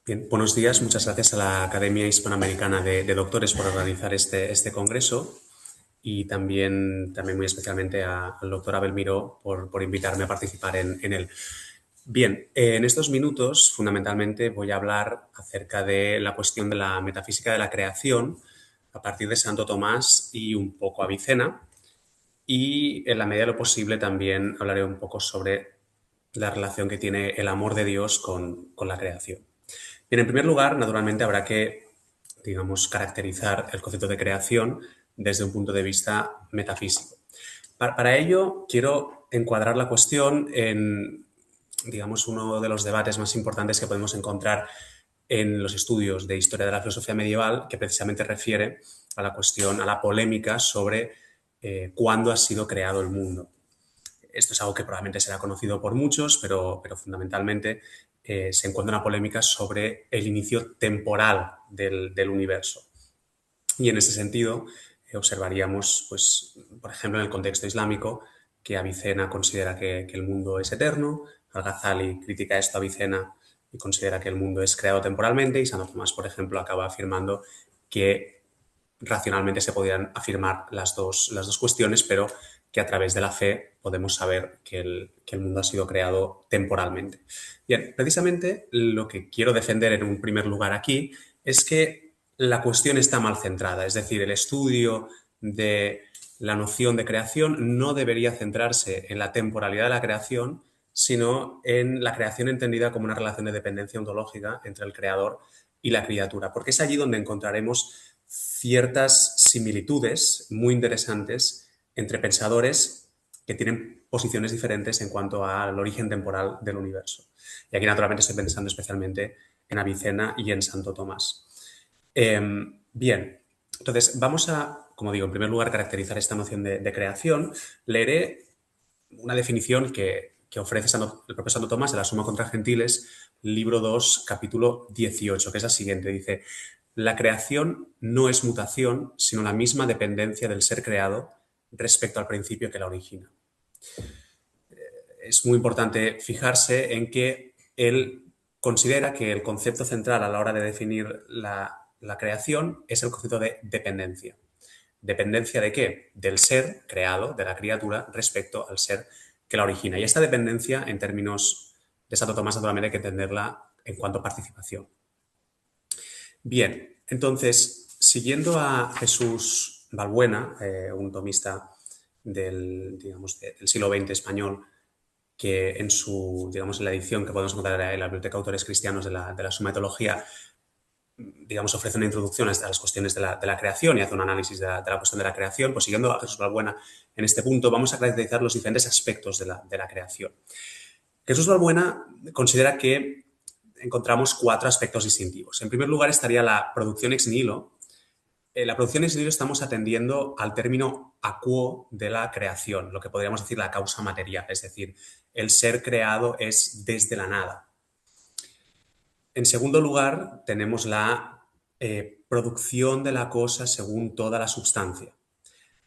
Bien, buenos días. Muchas gracias a la Academia Hispanoamericana de Doctores por organizar este congreso y también muy especialmente al doctor Abel Miró por invitarme a participar en él. Bien, en estos minutos fundamentalmente voy a hablar acerca de la cuestión de la metafísica de la creación a partir de Santo Tomás y un poco Avicena, y en la medida de lo posible también hablaré un poco sobre la relación que tiene el amor de Dios con la creación. Bien, en primer lugar, naturalmente habrá que, digamos, caracterizar el concepto de creación desde un punto de vista metafísico. Para ello, quiero encuadrar la cuestión en, digamos, uno de los debates más importantes que podemos encontrar en los estudios de historia de la filosofía medieval, que precisamente refiere a la cuestión, a la polémica sobre cuándo ha sido creado el mundo. Esto es algo que probablemente será conocido por muchos, pero fundamentalmente se encuentra una polémica sobre el inicio temporal del universo. Y en ese sentido observaríamos, pues, por ejemplo, en el contexto islámico, que Avicena considera que el mundo es eterno, Al-Ghazali critica esto a Avicena y considera que el mundo es creado temporalmente, y Santo Tomás, por ejemplo, acaba afirmando que racionalmente se podrían afirmar las dos cuestiones, pero que a través de la fe podemos saber que el mundo ha sido creado temporalmente. Bien, precisamente lo que quiero defender en un primer lugar aquí es que la cuestión está mal centrada, es decir, el estudio de la noción de creación no debería centrarse en la temporalidad de la creación, sino en la creación entendida como una relación de dependencia ontológica entre el creador y la criatura, porque es allí donde encontraremos ciertas similitudes muy interesantes entre pensadores que tienen posiciones diferentes en cuanto al origen temporal del universo. Y aquí, naturalmente, estoy pensando especialmente en Avicena y en Santo Tomás. Bien, entonces vamos a, como digo, en primer lugar, caracterizar esta noción de creación. Leeré una definición que ofrece el propio Santo Tomás de la Suma contra Gentiles, libro 2, capítulo 18, que es la siguiente. Dice: la creación no es mutación, sino la misma dependencia del ser creado respecto al principio que la origina. Es muy importante fijarse en que él considera que el concepto central a la hora de definir la creación es el concepto de dependencia. ¿Dependencia de qué? Del ser creado, de la criatura, respecto al ser que la origina. Y esta dependencia, en términos de Santo Tomás, naturalmente hay que entenderla en cuanto a participación. Bien, entonces, siguiendo a Jesús Balbuena, un tomista del siglo XX español, que en en la edición que podemos encontrar en la Biblioteca de Autores Cristianos de la Suma Teología, ofrece una introducción a las cuestiones de la creación y hace un análisis de la cuestión de la creación. Pues siguiendo a Jesús Balbuena en este punto, vamos a caracterizar los diferentes aspectos de la creación. Jesús Balbuena considera que encontramos cuatro aspectos distintivos. En primer lugar estaría la producción ex nihilo. En la producción ex nihilo estamos atendiendo al término aquo de la creación, lo que podríamos decir la causa material, es decir, el ser creado es desde la nada. En segundo lugar, tenemos la producción de la cosa según toda la substancia.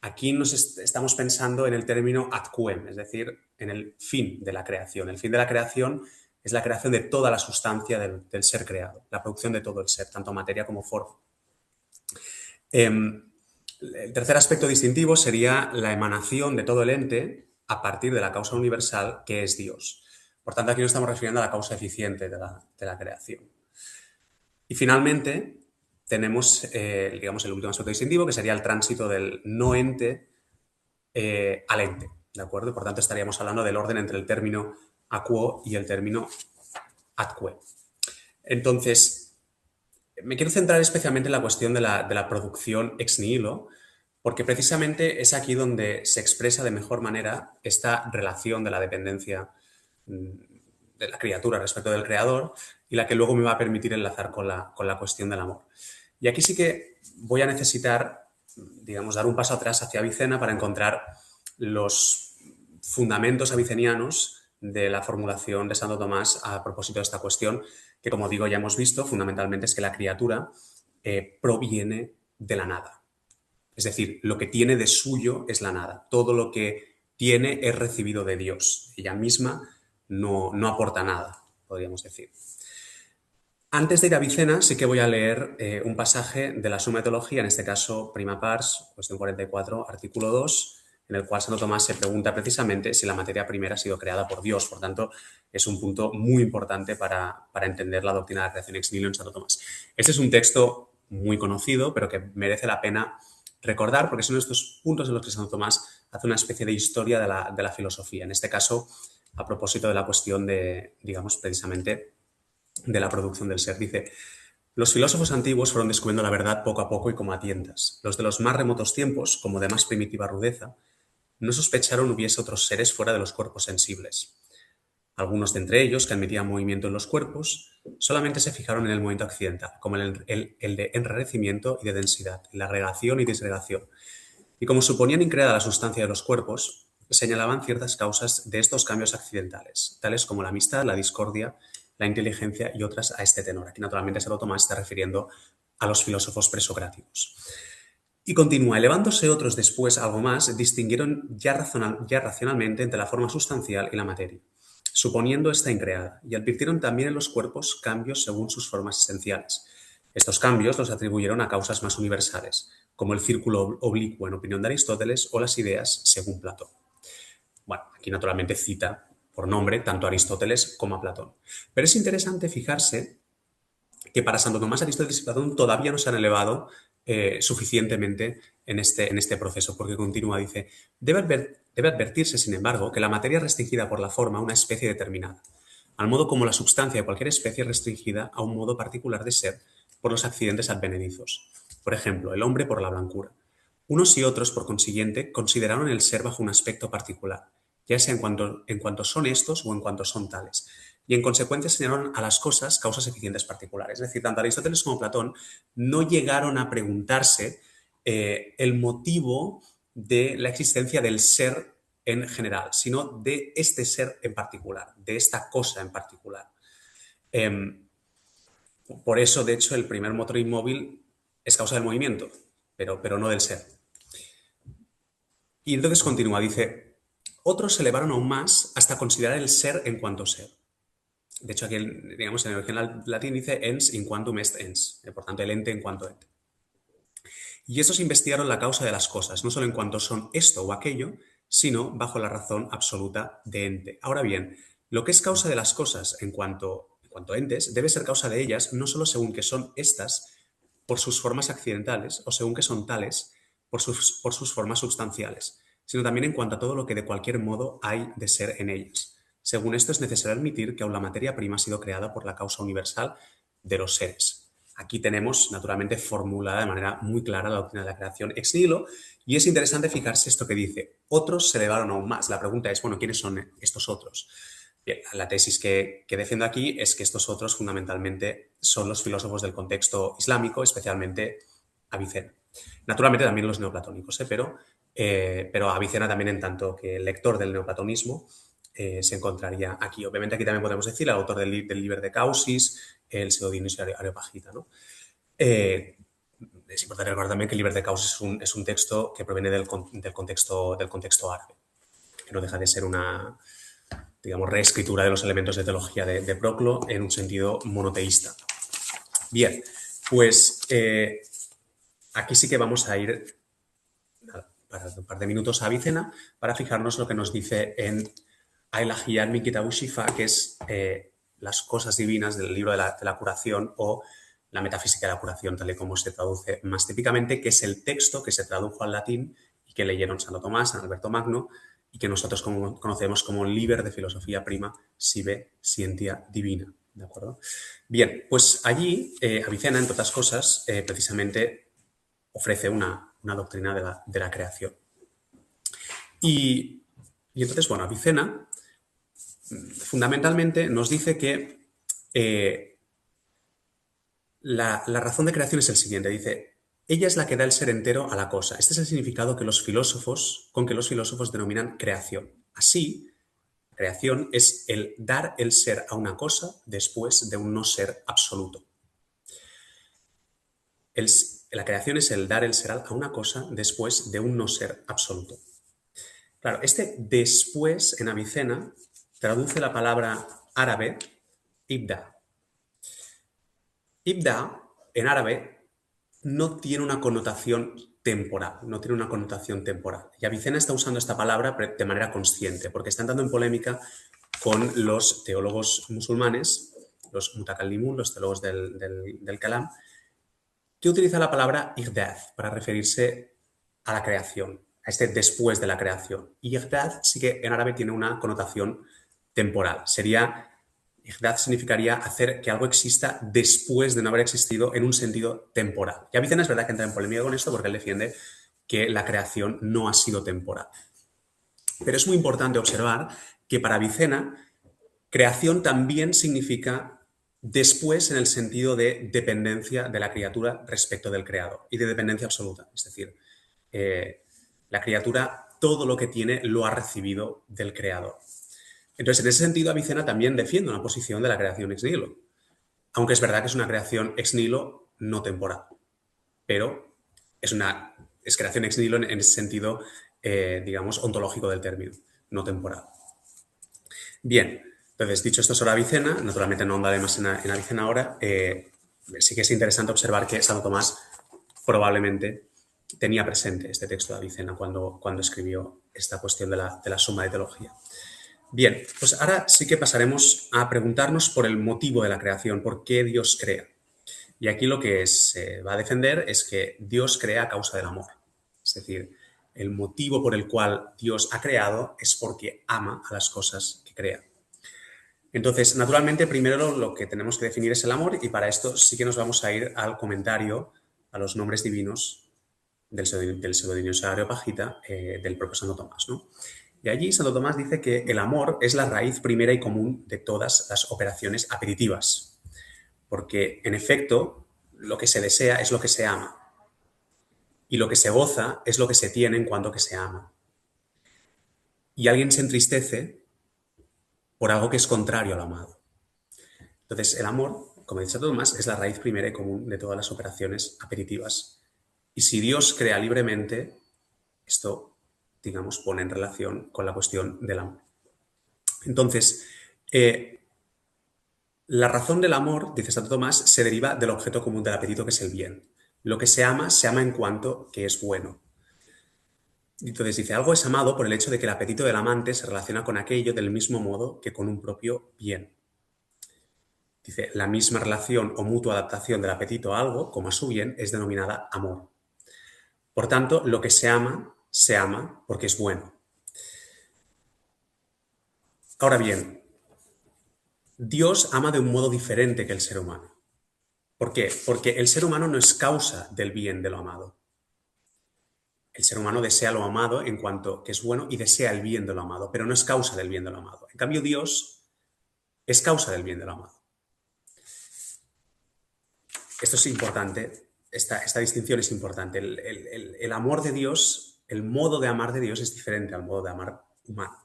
Aquí estamos pensando en el término ad quem, es decir, en el fin de la creación. El fin de la creación es la creación de toda la sustancia del ser creado, la producción de todo el ser, tanto materia como forma. El tercer aspecto distintivo sería la emanación de todo el ente a partir de la causa universal, que es Dios. Por tanto, aquí nos estamos refiriendo a la causa eficiente de la creación. Y finalmente tenemos, el último aspecto distintivo, que sería el tránsito del no ente al ente, ¿de acuerdo? Por tanto, estaríamos hablando del orden entre el término aquo y el término adque. Entonces, me quiero centrar especialmente en la cuestión de la producción ex nihilo, porque precisamente es aquí donde se expresa de mejor manera esta relación de la dependencia de la criatura respecto del creador, y la que luego me va a permitir enlazar con la cuestión del amor. Y aquí sí que voy a necesitar, dar un paso atrás hacia Avicena para encontrar los fundamentos avicenianos de la formulación de Santo Tomás a propósito de esta cuestión, que, como digo, ya hemos visto, fundamentalmente es que la criatura proviene de la nada. Es decir, lo que tiene de suyo es la nada. Todo lo que tiene es recibido de Dios. Ella misma no aporta nada, podríamos decir. Antes de ir a Avicena, sí que voy a leer un pasaje de la Suma de Teología, en este caso, prima pars, cuestión 44, artículo 2, en el cual Santo Tomás se pregunta precisamente si la materia primera ha sido creada por Dios. Por tanto, es un punto muy importante para entender la doctrina de la creación ex nihilo en Santo Tomás. Este es un texto muy conocido, pero que merece la pena recordar, porque son estos puntos en los que Santo Tomás hace una especie de historia de la filosofía. En este caso, a propósito de la cuestión de, digamos, precisamente de la producción del ser. Dice: los filósofos antiguos fueron descubriendo la verdad poco a poco y como a tientas. Los de los más remotos tiempos, como de más primitiva rudeza, no sospecharon hubiese otros seres fuera de los cuerpos sensibles. Algunos de entre ellos, que admitían movimiento en los cuerpos, solamente se fijaron en el movimiento accidental, como el de enrarecimiento y de densidad, la agregación y disgregación. Y como suponían increada la sustancia de los cuerpos, señalaban ciertas causas de estos cambios accidentales, tales como la amistad, la discordia, la inteligencia y otras a este tenor. Aquí, naturalmente, Santo Tomás está refiriendo a los filósofos presocráticos. Y continúa: elevándose otros después algo más, distinguieron ya racionalmente entre la forma sustancial y la materia, suponiendo esta increada, y advirtieron también en los cuerpos cambios según sus formas esenciales. Estos cambios los atribuyeron a causas más universales, como el círculo oblicuo en opinión de Aristóteles o las ideas según Platón. Bueno, aquí naturalmente cita por nombre tanto a Aristóteles como a Platón. Pero es interesante fijarse que para Santo Tomás, Aristóteles y Platón todavía no se han elevado suficientemente en este proceso, porque continúa, dice: debe advertirse, sin embargo, que la materia es restringida por la forma a una especie determinada, al modo como la substancia de cualquier especie es restringida a un modo particular de ser por los accidentes advenedizos. Por ejemplo, el hombre por la blancura. Unos y otros, por consiguiente, consideraron el ser bajo un aspecto particular, ya sea en cuanto son estos o en cuanto son tales, y en consecuencia señalaron a las cosas causas eficientes particulares. Es decir, tanto Aristóteles como Platón no llegaron a preguntarse el motivo de la existencia del ser en general, sino de este ser en particular, de esta cosa en particular. Por eso, de hecho, el primer motor inmóvil es causa del movimiento, pero no del ser. Y entonces continúa, dice: otros se elevaron aún más hasta considerar el ser en cuanto ser. De hecho, aquí, digamos, en el original latín dice ens in quantum est ens, por tanto, el ente en cuanto ente. Y estos investigaron la causa de las cosas, no solo en cuanto son esto o aquello, sino bajo la razón absoluta de ente. Ahora bien, lo que es causa de las cosas en cuanto entes debe ser causa de ellas no solo según que son estas por sus formas accidentales o según que son tales por sus formas substanciales, sino también en cuanto a todo lo que de cualquier modo hay de ser en ellas. Según esto, es necesario admitir que aún la materia prima ha sido creada por la causa universal de los seres. Aquí tenemos, naturalmente, formulada de manera muy clara la doctrina de la creación ex nihilo, y es interesante fijarse esto que dice: otros se elevaron aún más. La pregunta es, bueno, ¿quiénes son estos otros? Bien, la tesis que defiendo aquí es que estos otros fundamentalmente son los filósofos del contexto islámico, especialmente Avicena. Naturalmente también los neoplatónicos, pero Avicena también, en tanto que lector del neoplatonismo, se encontraría aquí. Obviamente aquí también podemos decir el autor del Liber de Causis, el pseudo Dionisio Areopagita, ¿no? Es importante recordar también que el Liber de Causis es un texto que proviene del contexto árabe, que no deja de ser una, digamos, reescritura de los elementos de teología de Proclo en un sentido monoteísta. Bien, pues aquí sí que vamos a ir para un par de minutos a Avicena para fijarnos lo que nos dice en Ailahiyat min Kitab Shifa, que es las cosas divinas del libro de la curación, o la metafísica de la curación, tal y como se traduce más típicamente, que es el texto que se tradujo al latín y que leyeron Santo Tomás, San Alberto Magno, y que nosotros conocemos como Liber de Filosofía Prima Sive Scientia Divina. ¿De acuerdo? Bien, pues allí Avicena, entre otras cosas, precisamente ofrece una doctrina de la creación. Y entonces, bueno, Avicena fundamentalmente nos dice que la razón de creación es el siguiente. Dice: ella es la que da el ser entero a la cosa. Este es el significado con que los filósofos denominan creación. Así, creación es el dar el ser a una cosa después de un no ser absoluto. La creación es el dar el ser a una cosa después de un no ser absoluto. Claro, este después en Avicena traduce la palabra árabe ibda. Ibda, en árabe, no tiene una connotación temporal, no tiene una connotación temporal. Y Avicena está usando esta palabra de manera consciente, porque está entrando en polémica con los teólogos musulmanes, los mutakallimun, los teólogos del kalam, que utiliza la palabra ihdath para referirse a la creación, a este después de la creación. Y ihdath sí que en árabe tiene una connotación temporal. Ihdath significaría hacer que algo exista después de no haber existido en un sentido temporal. Y Avicena es verdad que entra en polémica con esto porque él defiende que la creación no ha sido temporal. Pero es muy importante observar que para Avicena, creación también significa después en el sentido de dependencia de la criatura respecto del creador y de dependencia absoluta. Es decir, la criatura todo lo que tiene lo ha recibido del creador. Entonces, en ese sentido, Avicena también defiende una posición de la creación ex nihilo. Aunque es verdad que es una creación ex nihilo no temporal, pero es creación ex nihilo en ese sentido, digamos, ontológico del término, no temporal. Bien, entonces, dicho esto sobre Avicena, naturalmente no andaré más en Avicena ahora, sí que es interesante observar que Santo Tomás probablemente tenía presente este texto de Avicena cuando escribió esta cuestión de la suma de teología. Bien, pues ahora sí que pasaremos a preguntarnos por el motivo de la creación, por qué Dios crea. Y aquí lo que se va a defender es que Dios crea a causa del amor. Es decir, el motivo por el cual Dios ha creado es porque ama a las cosas que crea. Entonces, naturalmente, primero lo que tenemos que definir es el amor y para esto sí que nos vamos a ir al comentario a los nombres divinos del pseudodionisio Areopagita del propio Santo Tomás, ¿no? Y allí Santo Tomás dice que el amor es la raíz primera y común de todas las operaciones apetitivas, porque en efecto lo que se desea es lo que se ama y lo que se goza es lo que se tiene en cuanto que se ama. Y alguien se entristece por algo que es contrario al amado. Entonces el amor, como dice Santo Tomás, es la raíz primera y común de todas las operaciones apetitivas. Y si Dios crea libremente, esto, digamos, pone en relación con la cuestión del amor. Entonces, la razón del amor, dice Santo Tomás, se deriva del objeto común del apetito, que es el bien. Lo que se ama en cuanto que es bueno. Entonces dice, algo es amado por el hecho de que el apetito del amante se relaciona con aquello del mismo modo que con un propio bien. Dice, la misma relación o mutua adaptación del apetito a algo, como a su bien, es denominada amor. Por tanto, lo que se ama porque es bueno. Ahora bien, Dios ama de un modo diferente que el ser humano. ¿Por qué? Porque el ser humano no es causa del bien de lo amado. El ser humano desea lo amado en cuanto que es bueno y desea el bien de lo amado, pero no es causa del bien de lo amado. En cambio, Dios es causa del bien de lo amado. Esto es importante, esta distinción es importante. El amor de Dios, el modo de amar de Dios es diferente al modo de amar humano.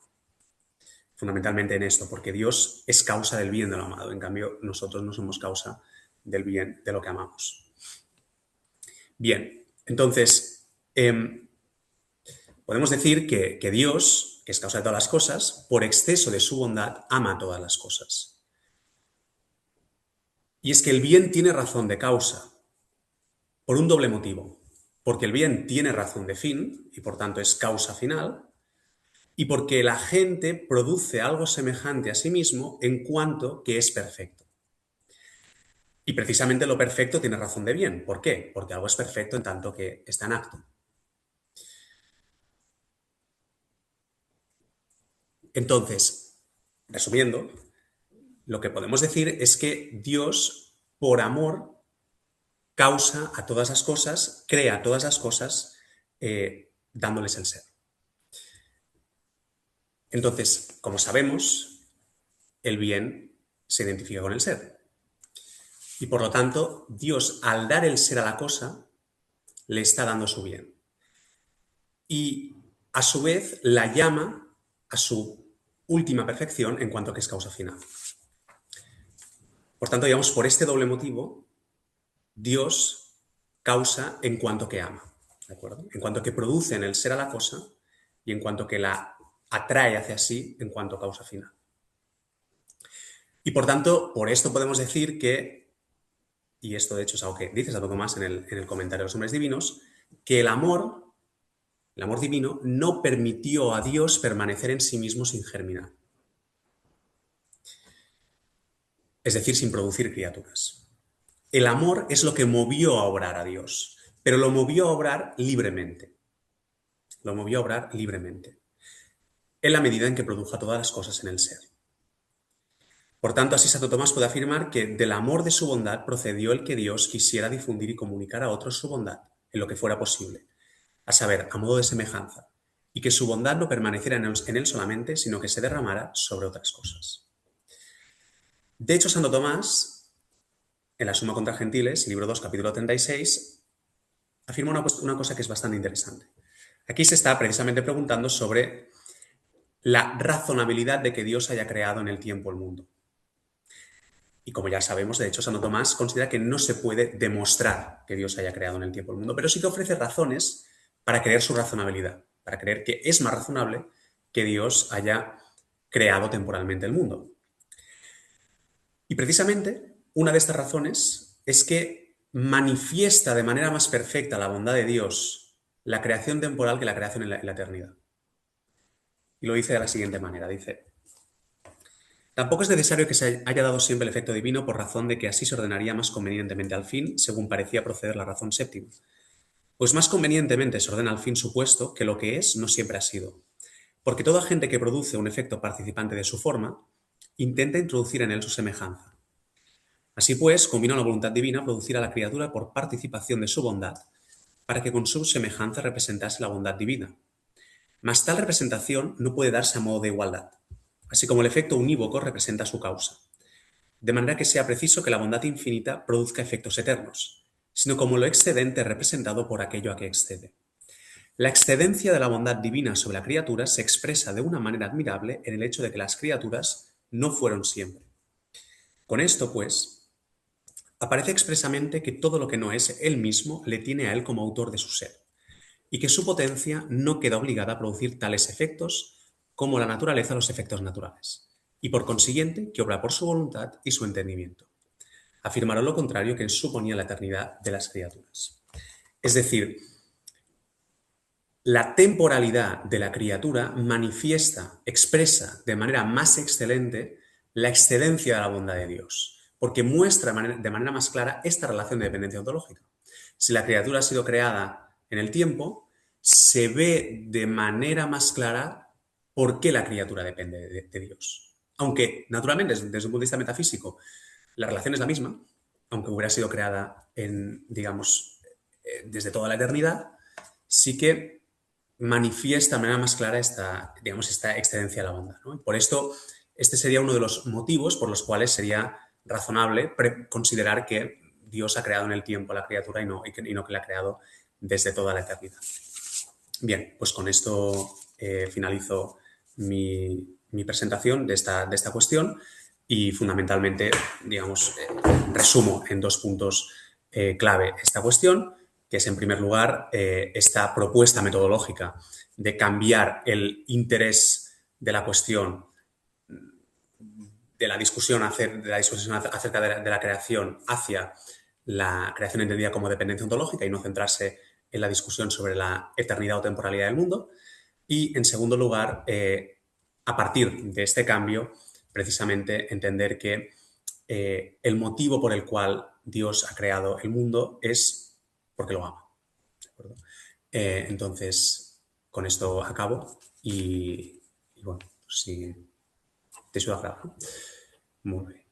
Fundamentalmente en esto, porque Dios es causa del bien de lo amado. En cambio, nosotros no somos causa del bien de lo que amamos. Bien, entonces, podemos decir que Dios, que es causa de todas las cosas, por exceso de su bondad, ama todas las cosas. Y es que el bien tiene razón de causa, por un doble motivo. Porque el bien tiene razón de fin, y por tanto es causa final, y porque la gente produce algo semejante a sí mismo en cuanto que es perfecto. Y precisamente lo perfecto tiene razón de bien. ¿Por qué? Porque algo es perfecto en tanto que está en acto. Entonces, resumiendo, lo que podemos decir es que Dios, por amor, causa a todas las cosas, crea a todas las cosas, dándoles el ser. Entonces, como sabemos, el bien se identifica con el ser. Y por lo tanto, Dios, al dar el ser a la cosa, le está dando su bien. Y a su vez la llama a su última perfección en cuanto que es causa final. Por tanto, digamos, por este doble motivo, Dios causa en cuanto que ama, ¿de acuerdo? En cuanto que produce en el ser a la cosa y en cuanto que la atrae hacia sí en cuanto causa final. Y por tanto, por esto podemos decir que, y esto de hecho es algo que dice Santo Tomás en el comentario de los hombres divinos, que el amor divino no permitió a Dios permanecer en sí mismo sin germinar, es decir, sin producir criaturas. El amor es lo que movió a obrar a Dios, pero lo movió a obrar libremente. Lo movió a obrar libremente, en la medida en que produjo todas las cosas en el ser. Por tanto, así Santo Tomás puede afirmar que del amor de su bondad procedió el que Dios quisiera difundir y comunicar a otros su bondad, en lo que fuera posible, a saber, a modo de semejanza, y que su bondad no permaneciera en él solamente, sino que se derramara sobre otras cosas. De hecho, Santo Tomás, en la Suma contra Gentiles, libro 2, capítulo 36, afirma una cosa que es bastante interesante. Aquí se está precisamente preguntando sobre la razonabilidad de que Dios haya creado en el tiempo el mundo. Y como ya sabemos, de hecho, Santo Tomás considera que no se puede demostrar que Dios haya creado en el tiempo el mundo, pero sí que ofrece razones para creer su razonabilidad, para creer que es más razonable que Dios haya creado temporalmente el mundo. Y precisamente una de estas razones es que manifiesta de manera más perfecta la bondad de Dios la creación temporal que la creación en la eternidad. Y lo dice de la siguiente manera, dice: tampoco es necesario que se haya dado siempre el efecto divino por razón de que así se ordenaría más convenientemente al fin, según parecía proceder la razón séptima. Pues más convenientemente se ordena al fin supuesto que lo que es no siempre ha sido. Porque toda gente que produce un efecto participante de su forma, intenta introducir en él su semejanza. Así pues, convino a la voluntad divina producir a la criatura por participación de su bondad, para que con su semejanza representase la bondad divina. Mas tal representación no puede darse a modo de igualdad, así como el efecto unívoco representa su causa. De manera que sea preciso que la bondad infinita produzca efectos eternos, sino como lo excedente representado por aquello a que excede. La excedencia de la bondad divina sobre la criatura se expresa de una manera admirable en el hecho de que las criaturas no fueron siempre. Con esto, pues, aparece expresamente que todo lo que no es él mismo le tiene a él como autor de su ser, y que su potencia no queda obligada a producir tales efectos como la naturaleza los efectos naturales, y por consiguiente que obra por su voluntad y su entendimiento. Afirmaron lo contrario, que suponía la eternidad de las criaturas. Es decir, la temporalidad de la criatura manifiesta, expresa de manera más excelente la excedencia de la bondad de Dios, porque muestra de manera más clara esta relación de dependencia ontológica. Si la criatura ha sido creada en el tiempo, se ve de manera más clara por qué la criatura depende de Dios. Aunque, naturalmente, desde un punto de vista metafísico, la relación es la misma, aunque hubiera sido creada desde toda la eternidad, sí que manifiesta de manera más clara esta excedencia de la bondad, ¿no? Y por esto, este sería uno de los motivos por los cuales sería razonable considerar que Dios ha creado en el tiempo a la criatura y no que la ha creado desde toda la eternidad. Bien, pues con esto finalizo mi presentación de esta cuestión y fundamentalmente, resumo en 2 puntos clave esta cuestión, que es en primer lugar esta propuesta metodológica de cambiar el interés de la cuestión, de la discusión acerca de la creación hacia la creación entendida como dependencia ontológica y no centrarse en la discusión sobre la eternidad o temporalidad del mundo. Y, en segundo lugar, a partir de este cambio, precisamente entender que el motivo por el cual Dios ha creado el mundo es porque lo ama. ¿De acuerdo? Entonces, con esto acabo y bueno, si te suena claro, ¿no? Muy bien.